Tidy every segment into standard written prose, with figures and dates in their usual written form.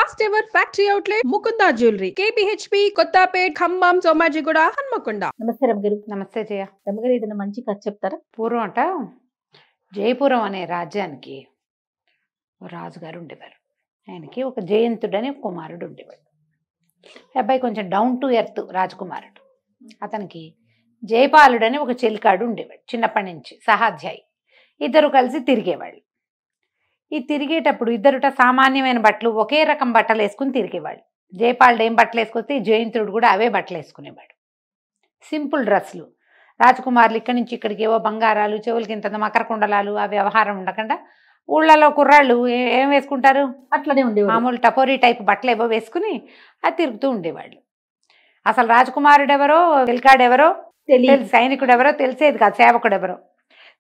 First ever factory outlet Mukunda jewellery KPHB Kothapet Khammam Somajiguda Hanmakonda. నమస్తే రమ్మగారు. నమస్తే జయ. రమ్మగారు ఏదైనా మంచి కథ చెప్తారా? పూర్వం అట జయపురం అనే రాజ్యానికి ఓ రాజుగారు ఉండేవారు. ఆయనకి ఒక జయంతుడని ఒక కుమారుడు ఉండేవాడు. అబ్బాయి కొంచెం డౌన్ టు ఎర్త్ రాజకుమారుడు. అతనికి జయపాలుడని ఒక చెలికాడు ఉండేవాడు. చిన్నప్పటి నుంచి సహాధ్యాయి. ఇద్దరు కలిసి తిరిగేవాళ్ళు. ఈ తిరిగేటప్పుడు ఇద్దరుట సామాన్యమైన బట్టలు, ఒకే రకం బట్టలు వేసుకుని తిరిగేవాళ్ళు. జయపాలుడు ఏం బట్టలు వేసుకొస్తే జయంతుడు కూడా అవే బట్టలు వేసుకునేవాడు. సింపుల్ డ్రెస్సులు. రాజకుమారులు ఇక్కడి నుంచి ఇక్కడికి ఏవో బంగారాలు, చెవులకి ఇంత మకర కుండలాలు, ఆ వ్యవహారం ఉండకుండా ఊళ్ళలో కుర్రాళ్ళు ఏం వేసుకుంటారు, అట్లనే ఉండేవాడు. మామూలు టపోరీ టైప్ బట్టలు ఏవో వేసుకుని అది తిరుగుతూ ఉండేవాళ్ళు. అసలు రాజకుమారుడు ఎవరో, వెల్కాడెవరో తెలియదు, సైనికుడు ఎవరో తెలిసేది కాదు, సేవకుడు ఎవరో.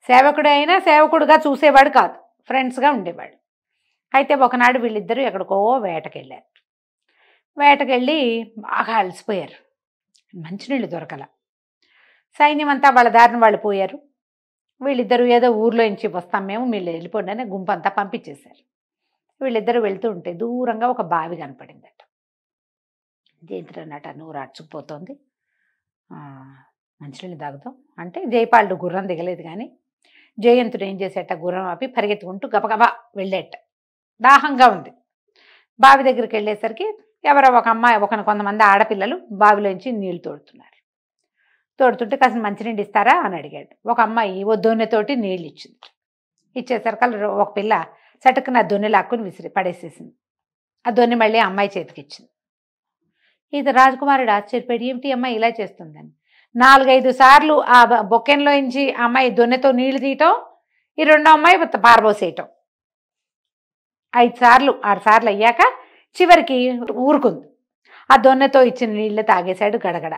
సేవకుడు అయినా సేవకుడుగా చూసేవాడు కాదు, ఫ్రెండ్స్గా ఉండేవాడు. అయితే ఒకనాడు వీళ్ళిద్దరూ ఎక్కడికో వేటకెళ్ళారు. వేటకెళ్ళి బాగా అలసిపోయారు. మంచినీళ్ళు దొరకల. సైన్యం అంతా వాళ్ళ దారిని వాళ్ళు పోయారు. వీళ్ళిద్దరూ ఏదో ఊర్లో నుంచి వస్తాం మేము, వీళ్ళు వెళ్ళిపోండి అని గుంపంతా పంపించేశారు. వీళ్ళిద్దరూ వెళ్తూ ఉంటే దూరంగా ఒక బావి కనపడిందట. జయంతుడన్నట నూరు అర్చుకుపోతోంది, మంచినీళ్ళు తాగుతాం అంటే జయపాలుడు గుర్రం దిగలేదు. కానీ జయంతుడు ఏం చేసేట, గుర్రం ఆపి పరిగెత్తుకుంటూ గబగబా వెళ్ళేట. దాహంగా ఉంది. బావి దగ్గరికి వెళ్ళేసరికి ఎవరో ఒక అమ్మాయి, కొంతమంది ఆడపిల్లలు బావిలోంచి నీళ్లు తోడుతున్నారు. తోడుతుంటే కాసిన మంచినీళ్ళు ఇస్తారా అని అడిగాడు. ఒక అమ్మాయి ఓ దొన్నెతోటి నీళ్ళు ఇచ్చింది. ఇచ్చేసరికి ఒక పిల్ల చటుకున ఆ దొన్నె లాక్కుని విసిరి పడేసేసింది. ఆ దొన్నె మళ్ళీ అమ్మాయి చేతికి ఇచ్చింది. ఇది రాజకుమారుడు ఆశ్చర్యపడి ఏమిటి అమ్మాయి ఇలా చేస్తుందని 4-5 సార్లు ఆ బొక్కెన్లో నుంచి అమ్మాయి దొన్నెతో నీళ్లు తీయటం, ఈ రెండో అమ్మాయి పారబోసేయటం. 5 సార్లు 6 సార్లు అయ్యాక చివరికి ఊరుకుంది. ఆ దొన్నెతో ఇచ్చిన నీళ్ళు తాగేశాడు గడగడ.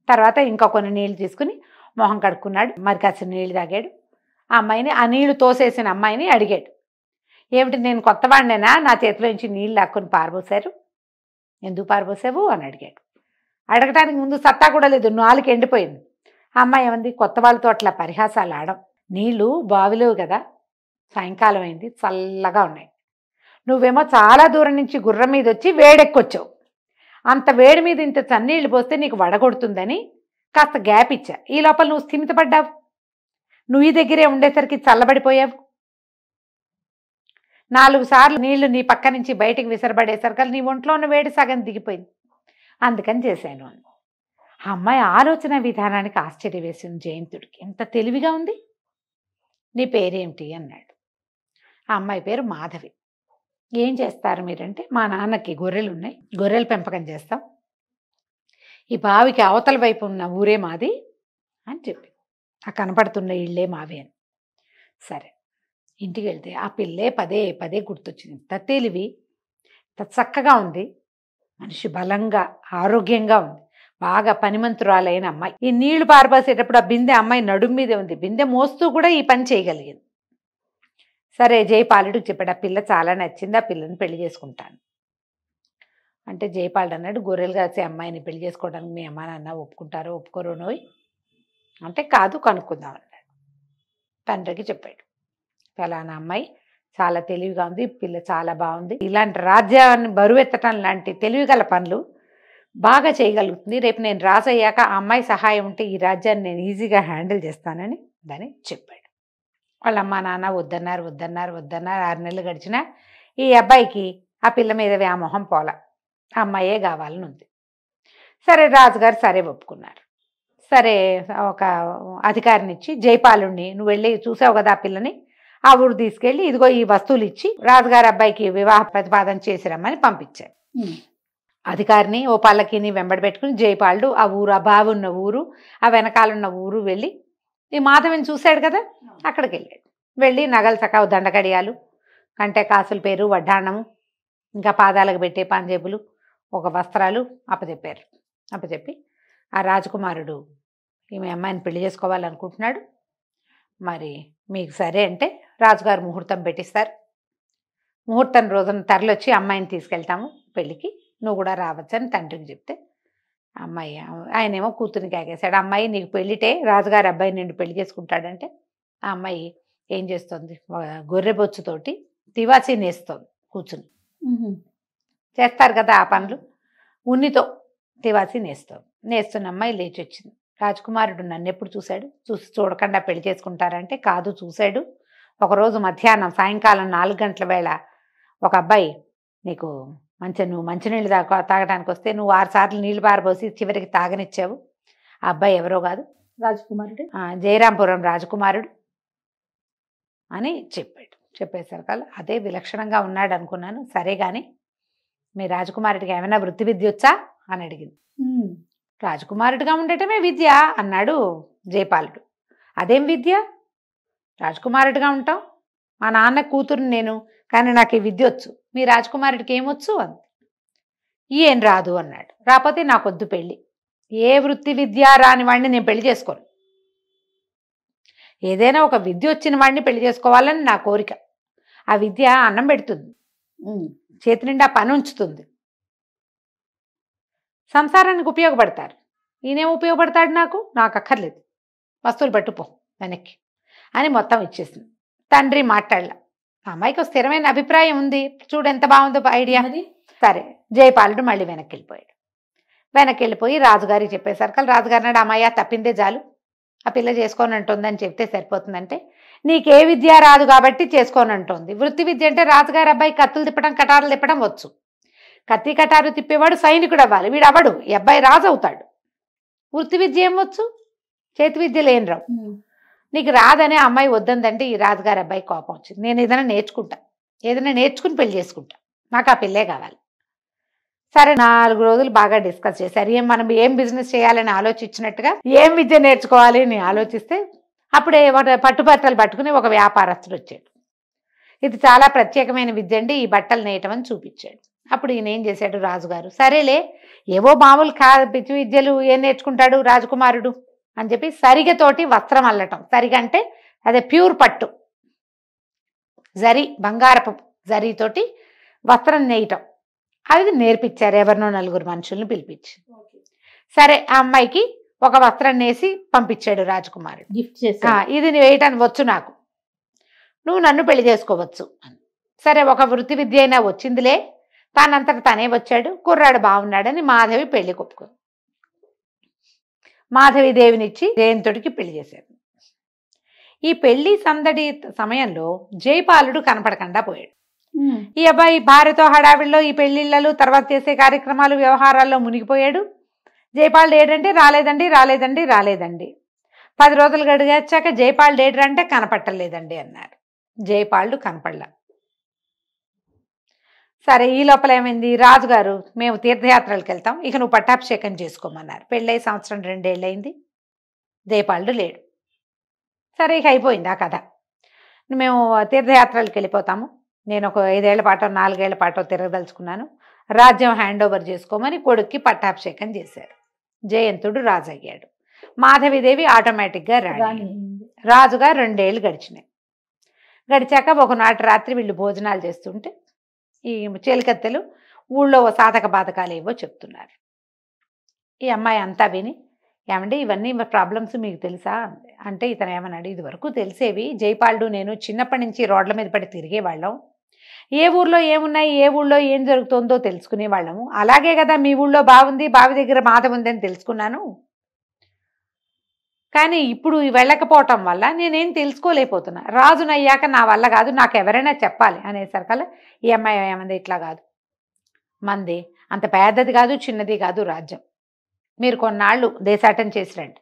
తర్వాత ఇంకా కొన్ని నీళ్లు తీసుకుని మొహం కడుక్కున్నాడు. మరి కాసిన నీళ్ళు తాగాడు. ఆ అమ్మాయిని, ఆ నీళ్లు తోసేసిన అమ్మాయిని అడిగాడు, ఏమిటి నేను కొత్తవాడినేనా, నా చేతిలో నుంచి నీళ్ళు లాక్కొని పారబోసారు, ఎందుకు పారబోసావు అని అడిగాడు. అడగటానికి ముందు సత్తా కూడా లేదు, నాలుగు ఎండిపోయింది. ఆ అమ్మాయి ఏమంది, కొత్త వాళ్ళతో అట్లా పరిహాసాలు ఆడం, నీళ్ళు బావిలో కదా, సాయంకాలం అయింది, చల్లగా ఉన్నాయి, నువ్వేమో చాలా దూరం నుంచి గుర్రం మీద వచ్చి వేడెక్కొచ్చావు, అంత వేడి మీద ఇంత చన్నీళ్ళు పోస్తే నీకు వడగొడుతుందని కాస్త గ్యాప్ ఇచ్చా, ఈ లోపల నువ్వు స్థిమితపడ్డావు, నువ్వు ఈ దగ్గరే ఉండేసరికి చల్లబడిపోయావు, 4 సార్లు నీళ్లు నీ పక్క నుంచి బయటికి విసరబడేసరికి నీ ఒంట్లో ఉన్న వేడి సగం దిగిపోయింది, అందుకని చేశాను అని. ఆ అమ్మాయి ఆలోచన విధానానికి ఆశ్చర్య వేసింది జయంతుడికి. ఎంత తెలివిగా ఉంది, నీ పేరేమిటి అన్నాడు. ఆ అమ్మాయి పేరు మాధవి. ఏం చేస్తారు మీరంటే, మా నాన్నకి గొర్రెలు ఉన్నాయి, గొర్రెల పెంపకం చేస్తాం, ఈ బావికి అవతల వైపు ఉన్న ఊరే మాది అని చెప్పి, ఆ కనపడుతున్న ఇళ్ళే మావి అని. సరే, ఇంటికి వెళ్తే ఆ పిల్లే పదే పదే గుర్తొచ్చింది. ఇంత తెలివి, ఇంత చక్కగా ఉంది, మనిషి బలంగా ఆరోగ్యంగా ఉంది, బాగా పనిమంతురాలైన అమ్మాయి. ఈ నీళ్లు పారబోసేటప్పుడు ఆ బిందె అమ్మాయి నడుము మీదే ఉంది, బిందె మోస్తూ కూడా ఈ పని చేయగలిగింది. సరే, జయపాలుడికి చెప్పాడు, ఆ పిల్ల చాలా నచ్చింది, ఆ పిల్లని పెళ్లి చేసుకుంటాను అంటే జయపాలుడు అన్నాడు, గొర్రెలు కాసే అమ్మాయిని పెళ్లి చేసుకోవడానికి మీ అమ్మ నాన్న ఒప్పుకుంటారో ఒప్పుకోరో నోయ్ అంటే, కాదు కనుక్కుందాం అన్నాడు. తండ్రికి చెప్పాడు, ఫలానా అమ్మాయి చాలా తెలివిగా ఉంది, పిల్ల చాలా బాగుంది, ఇలాంటి రాజ్యాన్ని బరువెత్తటం లాంటి తెలివి గల పనులు బాగా చేయగలుగుతుంది, రేపు నేను రాజయ్యాక ఆ అమ్మాయి సహాయం ఉంటే ఈ రాజ్యాన్ని నేను ఈజీగా హ్యాండిల్ చేస్తానని దాన్ని చెప్పాడు. వాళ్ళ అమ్మ నాన్న వద్దన్నారు వద్దన్నారు వద్దన్నారు. 6 నెలలు గడిచినా ఈ అబ్బాయికి ఆ పిల్ల మీద వ్యామోహం పోల, ఆ అమ్మాయే కావాలని ఉంది. సరే, రాజుగారు సరే ఒప్పుకున్నారు. సరే, ఒక అధికారిని ఇచ్చి జయపాలుడిని, నువ్వు వెళ్ళి చూసావు కదా ఆ పిల్లని, ఆ ఊరు తీసుకెళ్ళి ఇదిగో ఈ వస్తువులు ఇచ్చి రాజుగారి అబ్బాయికి వివాహ ప్రతిపాదన చేసిరమ్మని పంపించారు. అధికారిని ఓ పల్లకిని వెంబడి పెట్టుకుని జయపాలుడు ఆ ఊరు, ఆ బావి ఉన్న ఊరు, ఆ వెనకాలన్న ఊరు వెళ్ళి, ఈ మాధవిని చూశాడు కదా అక్కడికి వెళ్ళాడు. వెళ్ళి నగలు సకావు, దండకడియాలు, కంటే కాసుల పేరు, వడ్డాణము, ఇంకా పాదాలకు పెట్టే పంజేబులు, ఒక వస్త్రాలు అప్పచెప్పారు. అప్పచెప్పి, ఆ రాజకుమారుడు ఈమె అమ్మాయిని పెళ్లి చేసుకోవాలనుకుంటున్నాడు, మరి మీకు సరే అంటే రాజుగారు ముహూర్తం పెట్టిస్తారు, ముహూర్తం రోజున తరలొచ్చి అమ్మాయిని తీసుకెళ్తాము పెళ్ళికి, నువ్వు కూడా రావచ్చని తండ్రికి చెప్తే, అమ్మాయి, ఆయనేమో కూతురికి ఆగేశాడు, అమ్మాయి నీకు పెళ్ళిటే రాజుగారి అబ్బాయి నిన్ను పెళ్లి చేసుకుంటాడంటే, ఆ అమ్మాయి ఏం చేస్తుంది, గొర్రె బొచ్చుతోటి తివాచీ నేస్తుంది కూర్చుని. చేస్తారు కదా ఆ పనులు. ఉన్నితో తివాసి నేస్తున్న అమ్మాయి లేచి వచ్చింది. రాజకుమారుడు నన్ను ఎప్పుడు చూశాడు? చూడకుండా పెళ్లి చేసుకుంటారంటే కాదు, చూశాడు. ఒకరోజు మధ్యాహ్నం సాయంకాలం 4 గంటల వేళ ఒక అబ్బాయి నీకు నువ్వు మంచినీళ్ళు తాగడానికి వస్తే నువ్వు 6 సార్లు నీళ్లు పారబోసి చివరికి తాగనిచ్చావు. ఆ అబ్బాయి ఎవరో కాదు, రాజకుమారుడు జయరాంపురం రాజకుమారుడు అని చెప్పేసరికి అదే విలక్షణంగా ఉన్నాడు అనుకున్నాను. సరే గాని మీ రాజకుమారుడికి ఏమైనా వృత్తి విద్య వచ్చా అని అడిగింది. రాజకుమారుడిగా ఉండటమే విద్య అన్నాడు జయపాలుడు. అదేం విద్య? రాజకుమారుడిగా ఉంటాం, మా నాన్న కూతురు నేను, కానీ నాకు ఈ విద్య వచ్చు. మీ రాజకుమారుడికి ఏమొచ్చు అంది. ఏం రాదు అన్నాడు. రాకపోతే నాకొద్దు పెళ్ళి. ఏ వృత్తి విద్య రాని వాడిని నేను పెళ్లి చేసుకోను. ఏదైనా ఒక విద్య వచ్చిన వాడిని పెళ్లి చేసుకోవాలని నా కోరిక. ఆ విద్య అన్నం పెడుతుంది, చేతి నిండా పని ఉంచుతుంది, సంసారానికి ఉపయోగపడతారు. ఈయనేం ఉపయోగపడతాడు? నాకు అక్కర్లేదు, వస్తువులు పట్టుపో వెనక్కి అని మొత్తం ఇచ్చేసింది. తండ్రి మాట్లాడలా. అమ్మాయికి స్థిరమైన అభిప్రాయం ఉంది, చూడు ఎంత బాగుందో ఐడియా. సరే జయపాలుడు మళ్ళీ వెనక్కి వెళ్ళిపోయి రాజుగారికి చెప్పేసరికి రాజుగారు నాడు అమ్మాయి తప్పిందే చాలు, ఆ పిల్ల చేసుకోనంటుందని చెప్తే సరిపోతుందంటే నీకే విద్య రాదు కాబట్టి చేసుకోనంటుంది. వృత్తి విద్య అంటే రాజుగారి అబ్బాయి కత్తులు తిప్పడం కటారులు తిప్పడం వచ్చు. కత్తి కటారు తిప్పేవాడు సైనికుడు అవ్వాలి, వీడు అవ్వడు, ఈ అబ్బాయి రాజు అవుతాడు. వృత్తి విద్య ఏమొచ్చు? చేతి విద్య లేని రావు. నీకు రాదనే అమ్మాయి వద్దందంటే ఈ రాజుగారి అబ్బాయి కోపం వచ్చింది. నేను ఏదైనా నేర్చుకుని పెళ్లి చేసుకుంటా, నాకు ఆ పిల్లే కావాలి. సరే 4 రోజులు బాగా డిస్కస్ చేశారు. మనం ఏం బిజినెస్ చేయాలని ఆలోచించినట్టుగా ఏం విద్య నేర్చుకోవాలి అని ఆలోచిస్తే అప్పుడే పట్టుబట్టలు పట్టుకుని ఒక వ్యాపారస్తుడు వచ్చాడు. ఇది చాలా ప్రత్యేకమైన విద్య అండి, ఈ బట్టలు నేయటం అని చూపించాడు. అప్పుడు ఈయన ఏం చేశాడు రాజుగారు, సరేలే ఏవో మామూలు పిచ్చి విద్యలు ఏం నేర్చుకుంటాడు రాజకుమారుడు అని చెప్పి సరిగతోటి వస్త్రం అల్లటం. సరిగ అంటే అదే ప్యూర్ పట్టు, బంగారపు జరీతోటి వస్త్రం నేయటం, అది నేర్పించారు. ఎవరినో 4 మనుషుల్ని పిలిపించి. సరే ఆ అమ్మాయికి ఒక వస్త్రం నేసి పంపించాడు రాజకుమారుడు. గిఫ్ట్ చేశాడు. ఇది వేయటానికి వచ్చు నాకు, నువ్వు నన్ను పెళ్లి చేసుకోవచ్చు అని. సరే ఒక వృత్తి విద్య అయినా వచ్చిందిలే, తానంతట తనే వచ్చాడు, కుర్రాడు బాగున్నాడని మాధవి పెళ్లి కొప్పుకుంది. మాధవిదేవినిచ్చి జయంతుడికి పెళ్లి చేశారు. ఈ పెళ్లి సందడి సమయంలో జయపాలుడు కనపడకుండా పోయాడు. ఈ అబ్బాయి భార్యతో హడావిడిలో ఈ పెళ్లిళ్ళలు తర్వాత చేసే కార్యక్రమాలు వ్యవహారాల్లో మునిగిపోయాడు. జయపాలుడు ఏడంటే రాలేదండి. 10 రోజులు గడిగాక జయపాలుడు ఏడంటే కనపట్టలేదండి అన్నారు. జయపాలుడు కనపడలా. సరే ఈ లోపల ఏమైంది, రాజుగారు మేము తీర్థయాత్రలకు వెళ్తాం, ఇక నువ్వు పట్టాభిషేకం చేసుకోమన్నారు. పెళ్ళై 1 సంవత్సరం 2 ఏళ్ళు అయింది, జయపాలుడు లేడు. సరే ఇక అయిపోయింది ఆ కథ. మేము తీర్థయాత్రలకు వెళ్ళిపోతాము, నేను ఒక 5 ఏళ్ల పాటో 4 ఏళ్ల పాటో తిరగదలుచుకున్నాను, రాజ్యం హ్యాండ్ ఓవర్ చేసుకోమని కొడుక్కి పట్టాభిషేకం చేశారు. జయంతుడు రాజు అయ్యాడు. మాధవిదేవి ఆటోమేటిక్గా రాణి. రాజుగా 2 ఏళ్ళు గడిచినాయి. గడిచాక ఒకనాటి రాత్రి వీళ్ళు భోజనాలు చేస్తుంటే ఈ చేలికత్తెలు ఊళ్ళో సాధక బాధకాలు ఏవో చెప్తున్నారు. ఈ అమ్మాయి అంతా విని, ఏమంటే ఇవన్నీ ప్రాబ్లమ్స్ మీకు తెలుసా అంటే ఇతను ఏమన్నాడు, ఇది వరకు తెలిసేవి, జయపాలుడు నేను చిన్నప్పటి నుంచి రోడ్ల మీద పడి తిరిగేవాళ్ళం, ఏ ఊర్లో ఏమున్నాయి ఏ ఊళ్ళో ఏం జరుగుతుందో తెలుసుకునే వాళ్ళము, అలాగే కదా మీ ఊళ్ళో బాగుంది, బావి దగ్గర మాధ ఉందని తెలుసుకున్నాను, కానీ ఇప్పుడు వెళ్ళకపోవటం వల్ల నేనేం తెలుసుకోలేకపోతున్నా, రాజునయ్యాక నా వల్ల కాదు, నాకు ఎవరైనా చెప్పాలి అనేసరికల్లా ఈ అమ్మాయి ఏమంది, ఇట్లా కాదు, మంది అంత పెద్దది కాదు చిన్నది కాదు రాజ్యం, మీరు కొన్నాళ్ళు దేశాటం చేసి రండి,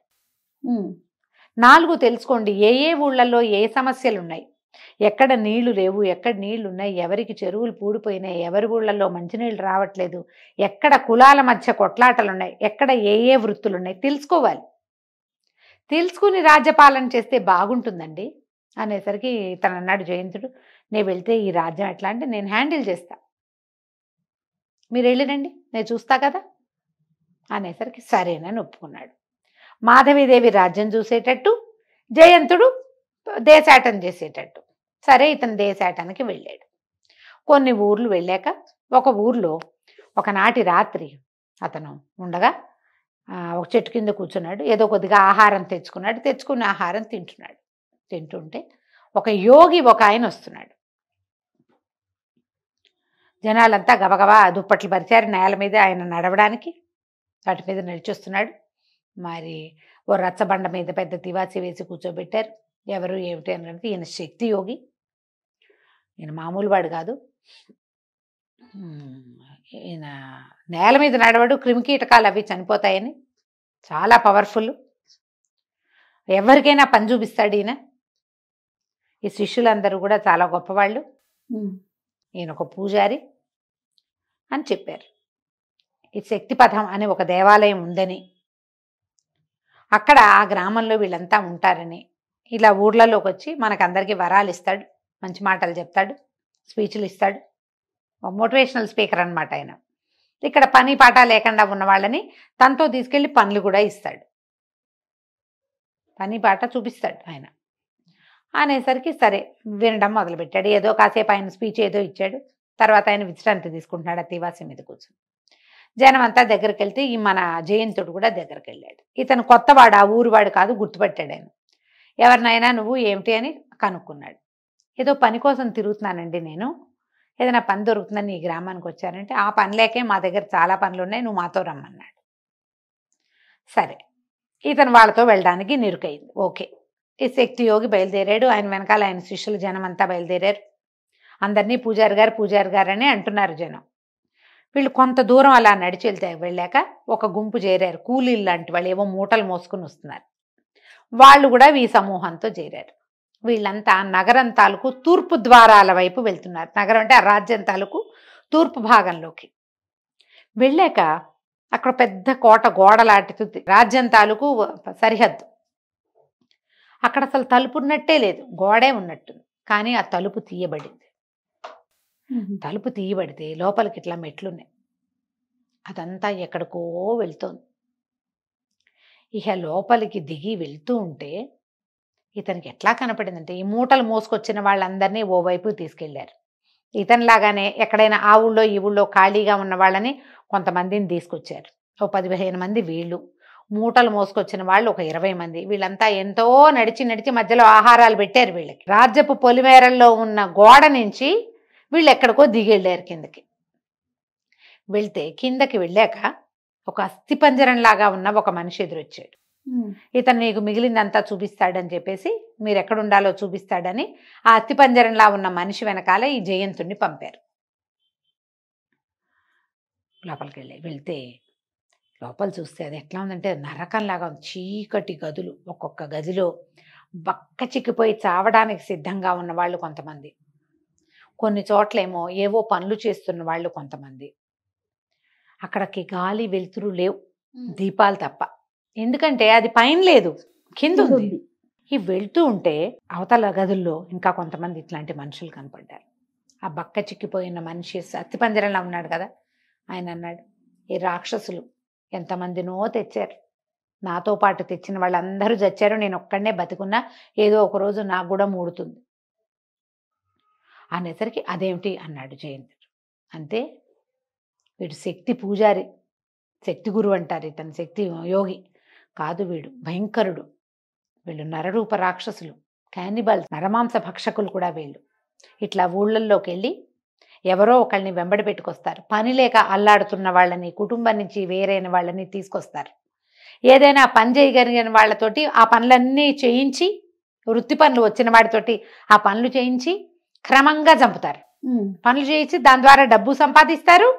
4 తెలుసుకోండి ఏ ఊళ్ళల్లో ఏ సమస్యలు ఉన్నాయి, ఎక్కడ నీళ్లు లేవు, ఎక్కడ నీళ్లు ఉన్నాయి, ఎవరికి చెరువులు పూడిపోయినాయి, ఎవరి ఊళ్ళల్లో మంచినీళ్ళు రావట్లేదు, ఎక్కడ కులాల మధ్య కొట్లాటలు ఉన్నాయి, ఎక్కడ ఏ వృత్తులు ఉన్నాయి తెలుసుకోవాలి, తెలుసుకుని రాజ్యపాలన చేస్తే బాగుంటుందండి అనేసరికి తను అన్నాడు జయంతుడు, నేను వెళ్తే ఈ రాజ్యం ఎట్లా అంటే నేను హ్యాండిల్ చేస్తా, మీరు వెళ్ళిరండి నేను చూస్తా కదా అనేసరికి సరేనని ఒప్పుకున్నాడు. మాధవీదేవి రాజ్యం చూసేటట్టు, జయంతుడు దేశాటం చేసేటట్టు. సరే ఇతను దేశాటానికి వెళ్ళాడు. కొన్ని ఊర్లు వెళ్ళాక ఒక ఊర్లో ఒకనాటి రాత్రి అతను ఉండగా ఒక చెట్టు కింద కూర్చున్నాడు, ఏదో కొద్దిగా ఆహారం తెచ్చుకున్నాడు, తెచ్చుకున్న ఆహారం తింటుంటే ఒక యోగి ఒక ఆయన వస్తున్నాడు. జనాలంతా గబగబా దుప్పట్లు పరిచారు నేల మీద ఆయన నడవడానికి. వాటి మీద నడిచొస్తున్నాడు. మరి ఓ రచ్చబండ మీద పెద్ద తివాచి వేసి కూర్చోబెట్టారు. ఎవరు ఏమిటి అని అంటే ఈయన శక్తి యోగి, ఈయన మామూలు వాడు కాదు. ఈయన నేల మీద నడవడు, క్రిమికీటకాలు అవి చనిపోతాయని చాలా పవర్ఫుల్. ఎవరికైనా పని చూపిస్తాడు ఈయన. ఈ శిష్యులందరూ కూడా చాలా గొప్పవాళ్ళు. ఈయన ఒక పూజారి అని చెప్పారు. ఈ శక్తిపథం అనే ఒక దేవాలయం ఉందని, అక్కడ ఆ గ్రామంలో వీళ్ళంతా ఉంటారని, ఇలా ఊర్లలోకి వచ్చి మనకందరికీ వరాలు ఇస్తాడు, మంచి మాటలు చెప్తాడు, స్పీచ్లు ఇస్తాడు. మోటివేషనల్ స్పీకర్ అనమాట ఆయన. ఇక్కడ పని పాట లేకుండా ఉన్న వాళ్ళని తనతో తీసుకెళ్ళి పనులు కూడా ఇస్తాడు, పని పాట చూపిస్తాడు ఆయన. అనేసరికి సరే వినడం మొదలుపెట్టాడు. ఏదో కాసేపు ఆయన స్పీచ్ ఏదో ఇచ్చాడు. తర్వాత ఆయన విశ్రాంతి తీసుకుంటున్నాడు ఆ తివాసి మీద కూర్చొని. జనం అంతా దగ్గరికి వెళ్తే ఈ మన జయంతుడు కూడా దగ్గరికి వెళ్ళాడు. ఇతను కొత్తవాడు, ఆ ఊరివాడు కాదు, గుర్తుపట్టాడు ఆయన. ఎవరినైనా నువ్వు ఏమిటి అని కనుక్కున్నాడు. ఏదో పని కోసం తిరుగుతున్నానండి నేను, ఏదైనా పని దొరుకుతుందని ఈ గ్రామానికి వచ్చానంటే, ఆ పని లేకే మా దగ్గర చాలా పనులు ఉన్నాయి, నువ్వు మాతో రమ్మన్నాడు. సరే ఇతను వాళ్ళతో వెళ్ళడానికి నిరుకైంది. ఓకే, ఈ శక్తి యోగి బయలుదేరాడు. ఆయన వెనకాల ఆయన శిష్యులు జనం అంతా బయలుదేరారు. అందరినీ పూజారి గారు పూజారి గారు అని అంటున్నారు జనం. వీళ్ళు కొంత దూరం అలా నడిచి వెళ్ళాక ఒక గుంపు చేరారు, కూలీలు లాంటి వాళ్ళు, ఏవో మూటలు మోసుకుని వస్తున్నారు. వాళ్ళు కూడా ఈ సమూహంతో చేరారు. వీళ్ళంతా నగరం తాలూకు తూర్పు ద్వారాల వైపు వెళ్తున్నారు. నగరం అంటే ఆ రాజ్యం తాలూకు తూర్పు భాగంలోకి వెళ్ళాక అక్కడ పెద్ద కోట గోడలాంటిది రాజ్యం తాలూకు సరిహద్దు. అక్కడ అసలు తలుపు ఉన్నట్టే లేదు, గోడే ఉన్నట్టుంది. కానీ ఆ తలుపు తీయబడింది. తలుపు తీయబడితే లోపలికి ఇట్లా మెట్లున్నాయి. అదంతా ఎక్కడికో వెళ్తోంది. ఇక లోపలికి దిగి వెళ్తూ ఉంటే ఇతనికి ఎట్లా కనపడిందంటే, ఈ మూటలు మోసుకొచ్చిన వాళ్ళందరినీ ఓవైపు తీసుకెళ్లారు. ఇతనిలాగానే ఎక్కడైనా ఆ ఊళ్ళో ఈ ఊళ్ళో ఖాళీగా ఉన్న వాళ్ళని కొంతమందిని తీసుకొచ్చారు. ఓ 15 మంది వీళ్ళు, మూటలు మోసుకొచ్చిన వాళ్ళు ఒక 20 మంది. వీళ్ళంతా ఎంతో నడిచి నడిచి మధ్యలో ఆహారాలు పెట్టారు వీళ్ళకి. రాజ్యపు పొలిమేరల్లో ఉన్న గోడ నుంచి వీళ్ళు ఎక్కడికో దిగెళ్ళారు కిందకి. వెళ్తే కిందకి వెళ్ళాక ఒక అస్థిపంజరంలాగా ఉన్న ఒక మనిషి ఎదురొచ్చాడు. ఇతను నీకు మిగిలిందంతా చూపిస్తాడని చెప్పేసి, మీరు ఎక్కడుండాలో చూపిస్తాడని ఆ అస్థిపంజరంలా ఉన్న మనిషి వెనకాల ఈ జయంతుణ్ణి పంపారు. లోపలికి వెళ్తే లోపల చూస్తే అది ఎట్లా ఉందంటే నరకంలాగా ఉంది. చీకటి గదులు, ఒక్కొక్క గదిలో బక్క చిక్కిపోయి చావడానికి సిద్ధంగా ఉన్న వాళ్ళు కొంతమంది, కొన్ని చోట్లేమో ఏవో పనులు చేస్తున్న వాళ్ళు కొంతమంది. అక్కడికి గాలి వెలుతురు లేవు, దీపాలు తప్ప. ఎందుకంటే అది పైన లేదు, కింద ఉంది. ఈ వెళ్తూ ఉంటే అవతల గదుల్లో ఇంకా కొంతమంది ఇట్లాంటి మనుషులు కనపడ్డారు. ఆ బక్క చిక్కిపోయిన మనిషి అస్థిపంజరంలో ఉన్నాడు కదా, ఆయన అన్నాడు, ఈ రాక్షసులు ఎంతమందినో తెచ్చారు, నాతో పాటు తెచ్చిన వాళ్ళందరూ చచ్చారు, నేను ఒక్కడనే బతికున్నా, ఏదో ఒక రోజు నాకు కూడా మూడుతుంది అనేసరికి అదేమిటి అన్నాడు జయంతుడు. అంతే, వీడు శక్తి పూజారి, శక్తి గురువు అంటారు ఇతను, శక్తి యోగి కాదు, వీడు భయంకరుడు. వీళ్ళు నరరూప రాక్షసులు, క్యానిబల్, నరమాంస భక్షకులు కూడా వీళ్ళు. ఇట్లా ఊళ్ళల్లోకి వెళ్ళి ఎవరో ఒకళ్ళని వెంబడి పెట్టుకొస్తారు. పని లేక అల్లాడుతున్న వాళ్ళని, కుటుంబం నుంచి వేరైన వాళ్ళని తీసుకొస్తారు. ఏదైనా పని చేయగలిగిన వాళ్ళతోటి ఆ పనులన్నీ చేయించి, వృత్తి పనులు వచ్చిన వాడితోటి ఆ పనులు చేయించి క్రమంగా చంపుతారు. పనులు చేయించి దాని ద్వారా డబ్బు సంపాదిస్తారు,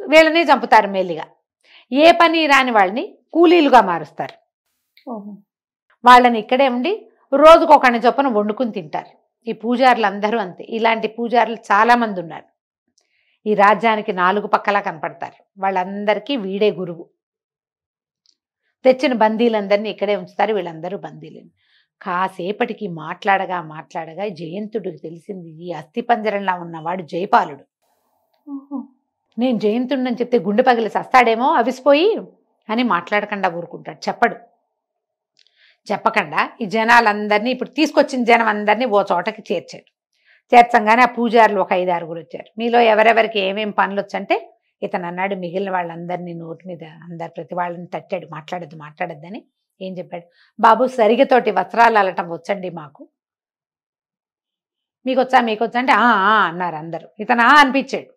వీళ్ళని చంపుతారు మెల్లిగా. ఏ పని రాని వాళ్ళని కూలీలుగా మారుస్తారు. వాళ్ళని ఇక్కడే ఉండి రోజుకొకరిని చొప్పున వండుకుని తింటారు. ఈ పూజారులు అందరూ అంతే. ఇలాంటి పూజారులు చాలా మంది ఉన్నారు. ఈ రాజ్యానికి 4 పక్కలా కనపడతారు. వాళ్ళందరికీ వీడే గురువు. తెచ్చిన బందీలందరినీ ఇక్కడే ఉంచుతారు. వీళ్ళందరూ బందీలు. కాసేపటికి మాట్లాడగా మాట్లాడగా జయంతుడికి తెలిసింది, ఈ అస్థిపంజరంలా ఉన్నవాడు జయపాలుడు. నేను జయంతుడిని చెప్తే గుండె పగిలి సస్తాడేమో అవిసిపోయి అని మాట్లాడకుండా ఊరుకుంటాడు, చెప్పడు. చెప్పకుండా ఈ జనాలందరినీ, ఇప్పుడు తీసుకొచ్చిన జనం అందరినీ ఓ చోటకి చేర్చాడు. చేర్చంగానే ఆ పూజారులు ఒక 5-6 వచ్చారు. మీలో ఎవరెవరికి ఏమేం పనులు వచ్చంటే ఇతను అన్నాడు, మిగిలిన వాళ్ళందరినీ నోటి మీద ప్రతి వాళ్ళని తట్టాడు, మాట్లాడద్దని. ఏం చెప్పాడు, బాబు సరిగతోటి వస్త్రాలు అల్లటం వచ్చండి మాకు, మీకొచ్చా అంటే ఆ అన్నారు అందరూ. ఇతను అనిపించాడు.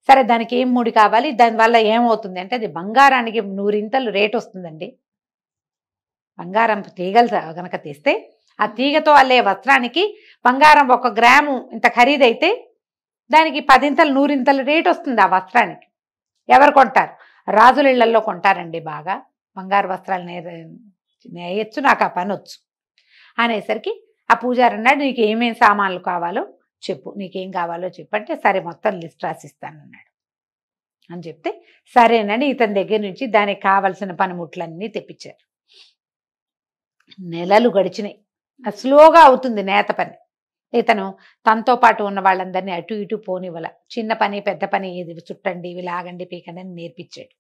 సరే దానికి ఏం ముడి కావాలి, దానివల్ల ఏమవుతుంది అంటే అది బంగారానికి 100 రేట్ వస్తుందండి. బంగారం తీగలు గనక తీస్తే ఆ తీగతో అల్లే వస్త్రానికి బంగారం 1 గ్రాము ఇంత ఖరీదైతే దానికి 10 రేట్ వస్తుంది ఆ వస్త్రానికి. ఎవరు కొంటారు? రాజుల ఇళ్లలో కొంటారండి. బాగా బంగారు వస్త్రాలు నేయచ్చు, నాకు ఆ పని వచ్చు అనేసరికి ఆ పూజారి అన్నాడు, నీకు ఏమేం సామాన్లు కావాలో చెప్పు, నీకేం కావాలో చెప్పు అంటే సరే మొత్తం లిస్ట్ రాసిస్తానన్నాడు. అని చెప్తే సరేనండి ఇతని దగ్గర నుంచి దానికి కావలసిన పనిముట్లన్నీ తెప్పించారు. నెలలు గడిచినాయి. స్లోగా అవుతుంది నేత పని. ఇతను తనతో పాటు ఉన్న వాళ్ళందరినీ అటు ఇటు పోనివ్వాల. చిన్న పని పెద్ద పని ఇది చుట్టండి, ఇవి లాగండి, పీకండి అని నేర్పించాడు.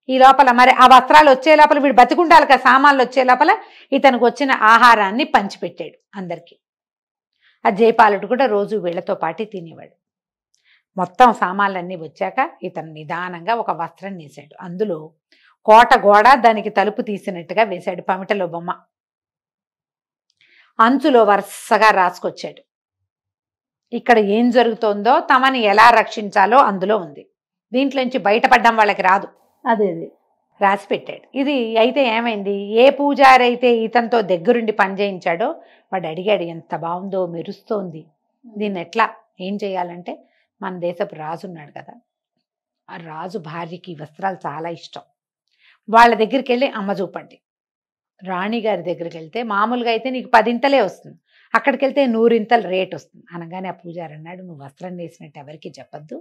ఈ లోపల మరి ఆ వస్త్రాలు వచ్చే లోపల వీడు బతికుండాలి కదా, సామాన్లు వచ్చే లోపల ఇతనికి వచ్చిన ఆహారాన్ని పంచిపెట్టాడు అందరికీ. ఆ జయపాలుడు కూడా రోజు వీళ్లతో పాటు తినేవాడు. మొత్తం సామాన్లన్నీ వచ్చాక ఇతను నిదానంగా ఒక వస్త్రం నేసాడు. అందులో కోట గోడ దానికి తలుపు తీసినట్టుగా వేశాడు, పమిటలో బొమ్మ. అంచులో వరుసగా రాసుకొచ్చాడు. ఇక్కడ ఏం జరుగుతోందో తమని ఎలా రక్షించాలో అందులో ఉంది. దీంట్లోంచి బయటపడ్డం వాళ్ళకి రాదు. అదే రాసి పెట్టాడు. ఇది అయితే ఏమైంది, ఏ పూజారి అయితే ఇతనితో దగ్గరుండి పని చేయించాడో వాడు అడిగాడు, ఎంత బాగుందో, మెరుస్తోంది, దీన్ని ఎట్లా ఏం చేయాలంటే మన దేశపు రాజు ఉన్నాడు కదా, ఆ రాజు భార్యకి వస్త్రాలు చాలా ఇష్టం. వాళ్ళ దగ్గరికి వెళ్ళి అమ్మ చూపండి. రాణిగారి దగ్గరికి వెళ్తే మామూలుగా అయితే నీకు 10 వస్తుంది, అక్కడికి వెళ్తే 100 రేట్ వస్తుంది అనగానే ఆ పూజారి అన్నాడు, నువ్వు వస్త్రం వేసినట్టు ఎవరికి చెప్పద్దు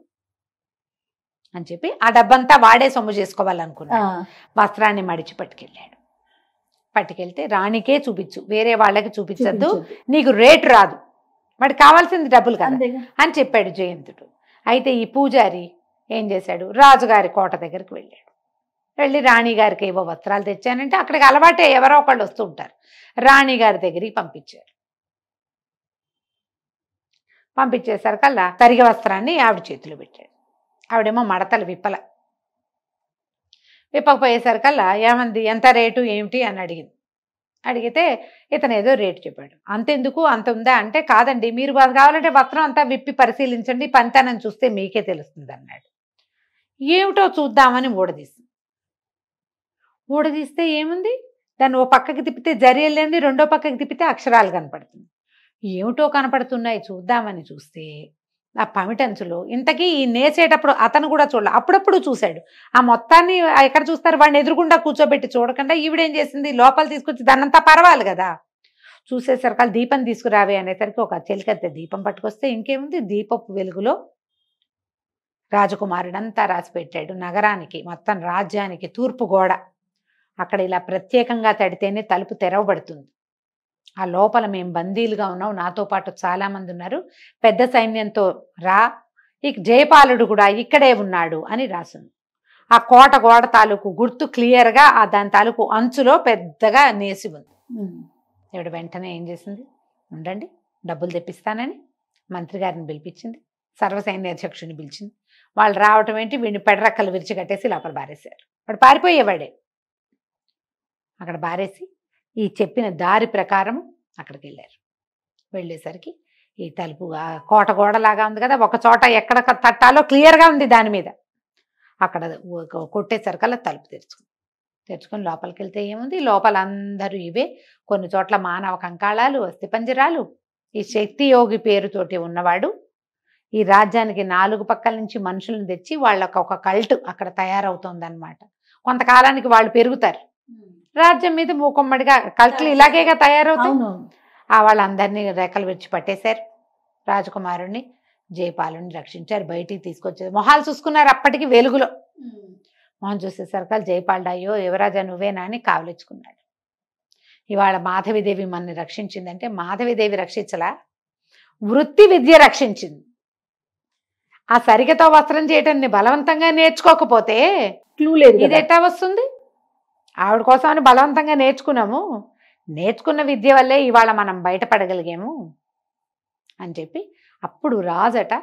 అని చెప్పి ఆ డబ్బంతా వాడే సొమ్ము చేసుకోవాలనుకున్నాడు. వస్త్రాన్ని మడిచి పట్టుకెళ్తే రాణికే చూపించు, వేరే వాళ్ళకి చూపించద్దు, నీకు రేటు రాదు, వాడికి కావాల్సింది డబ్బులు కదా అని చెప్పాడు జయంతుడు. అయితే ఈ పూజారి ఏం చేశాడు, రాజుగారి కోట దగ్గరికి వెళ్ళాడు. వెళ్ళి రాణిగారికి ఏవో వస్త్రాలు తెచ్చానంటే అక్కడికి అలవాటే ఎవరో ఒకళ్ళు వస్తూ ఉంటారు. రాణిగారి దగ్గరికి పంపించేసరికల్లా తరిగ వస్త్రాన్ని ఆవిడ చేతిలో పెట్టాడు. ఆవిడేమో మడతలు విప్పకపోయేసరికల్లా ఏమంది, ఎంత రేటు ఏమిటి అని అడిగితే ఇతను ఏదో రేటు చెప్పాడు. అంతెందుకు, అంత ఉందా అంటే కాదండి, మీరు కావాలంటే వస్త్రం అంతా విప్పి పరిశీలించండి, పంతనం చూస్తే మీకే తెలుస్తుంది అన్నాడు. ఏమిటో చూద్దామని ఊడదీస్తే ఏముంది, దాన్ని ఓ పక్కకి తిప్పితే జరి వెళ్ళింది, రెండో పక్కకి తిప్పితే అక్షరాలు కనపడుతుంది. ఏమిటో కనపడుతున్నాయి చూద్దామని చూస్తే ఆ పమిటంచులో ఇంతకీ ఈ నేసేటప్పుడు అతను కూడా చూడాలి, అప్పుడప్పుడు చూశాడు. ఆ మొత్తాన్ని ఎక్కడ చూస్తారు, వాడిని ఎదురుగుండా కూర్చోబెట్టి చూడకుండా ఈవిడేం చేసింది, లోపల తీసుకొచ్చి దాన్నంతా పర్వాలి కదా. చూసేసరికి దీపం తీసుకురావే అనేసరికి ఒక చెలికత్తె దీపం పట్టుకొస్తే ఇంకేముంది, దీపపు వెలుగులో రాజకుమారుడంతా రాసి పెట్టాడు. నగరానికి మొత్తం రాజ్యానికి తూర్పు గోడ అక్కడ ఇలా ప్రత్యేకంగా తడితేనే తలుపు తెరవబడుతుంది. ఆ లోపల మేము బందీలుగా ఉన్నాం, నాతో పాటు చాలా మంది ఉన్నారు, పెద్ద సైన్యంతో రా, ఇక జయపాలుడు కూడా ఇక్కడే ఉన్నాడు అని రాసింది. ఆ కోట గోడ తాలూకు గుర్తు క్లియర్గా ఆ దాని తాలూకు అంచులో పెద్దగా నేసి ఉంది. ఇవిడ వెంటనే ఏం చేసింది, ఉండండి డబ్బులు తెప్పిస్తానని మంత్రి గారిని పిలిపించింది, సర్వసైన్యాధ్యక్షుడిని పిలిచింది. వాళ్ళు రావటం ఏంటి, వీడిని పెడరక్కలు విరిచి కట్టేసి లోపల బారేశారు. వాడు పారిపోయేవాడే. అక్కడ బారేసి ఈ చెప్పిన దారి ప్రకారం అక్కడికి వెళ్ళేసరికి ఈ తలుపు కోట గోడలాగా ఉంది కదా, ఒక చోట ఎక్కడ తట్టాలో క్లియర్గా ఉంది దాని మీద. అక్కడ కొట్టేసరికల్లా తలుపు తెరుచుకొని లోపలికి వెళ్తే ఏముంది, లోపల అందరూ ఇవే, కొన్ని చోట్ల మానవ కంకాళాలు, అస్థిపంజరాలు. ఈ శక్తి యోగి పేరుతోటి ఉన్నవాడు ఈ రాజ్యానికి 4 పక్కల నుంచి మనుషులను తెచ్చి వాళ్ళకు ఒక కల్ట్ అక్కడ తయారవుతుంది అనమాట. కొంతకాలానికి వాళ్ళు పెరుగుతారు, రాజ్యం మీద మూకొమ్మడిగా కల్ట్లు ఇలాగేగా తయారవుతాయి. వాళ్ళందరినీ రెక్కలు విడిచి పట్టేశారు. రాజకుమారుణ్ణి జయపాలుని రక్షించారు, బయటికి తీసుకొచ్చారు. మొహాలు చూసుకున్నారు అప్పటికి వెలుగులో. మొహం చూసేసరికి జయపాలుడు, అయ్యో యువరాజా నువ్వేనా అని కావలించుకున్నాడు. ఇవాళ మాధవిదేవి మనని రక్షించిందంటే మాధవిదేవి రక్షించలా, వృత్తి విద్య రక్షించింది. ఆ సరిగతో వస్త్రం చేయటాన్ని బలవంతంగా నేర్చుకోకపోతే క్లూ లేదు, ఇది ఎట్టా వస్తుంది. ఆవిడ కోసమని బలవంతంగా నేర్చుకున్న విద్య వల్లే ఇవాళ మనం బయటపడగలిగాము అని చెప్పి అప్పుడు రాజట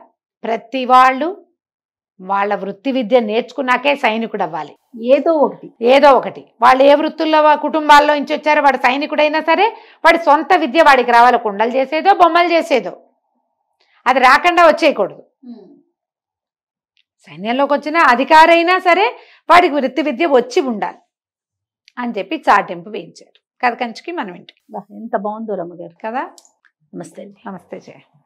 ప్రతి వాళ్ళు వాళ్ళ వృత్తి విద్య నేర్చుకున్నాకే సైనికుడు అవ్వాలి. ఏదో ఒకటి వాళ్ళు ఏ వృత్తుల్లో కుటుంబాల్లో నుంచి వచ్చారో వాడు సైనికుడైనా సరే వాడి సొంత విద్య వాడికి రావాలి. కుండలు చేసేదో బొమ్మలు చేసేదో అది రాకుండా వచ్చేయకూడదు. సైన్యంలోకి వచ్చిన అధికారైనా సరే వాడికి వృత్తి విద్య వచ్చి ఉండాలి అని చెప్పి చాటింపు వేయించారు. కథ కంచికి మనం ఇంటికి. ఎంత బాగుందో రమ్మగారు. కదా. నమస్తే అండి. నమస్తే జయ.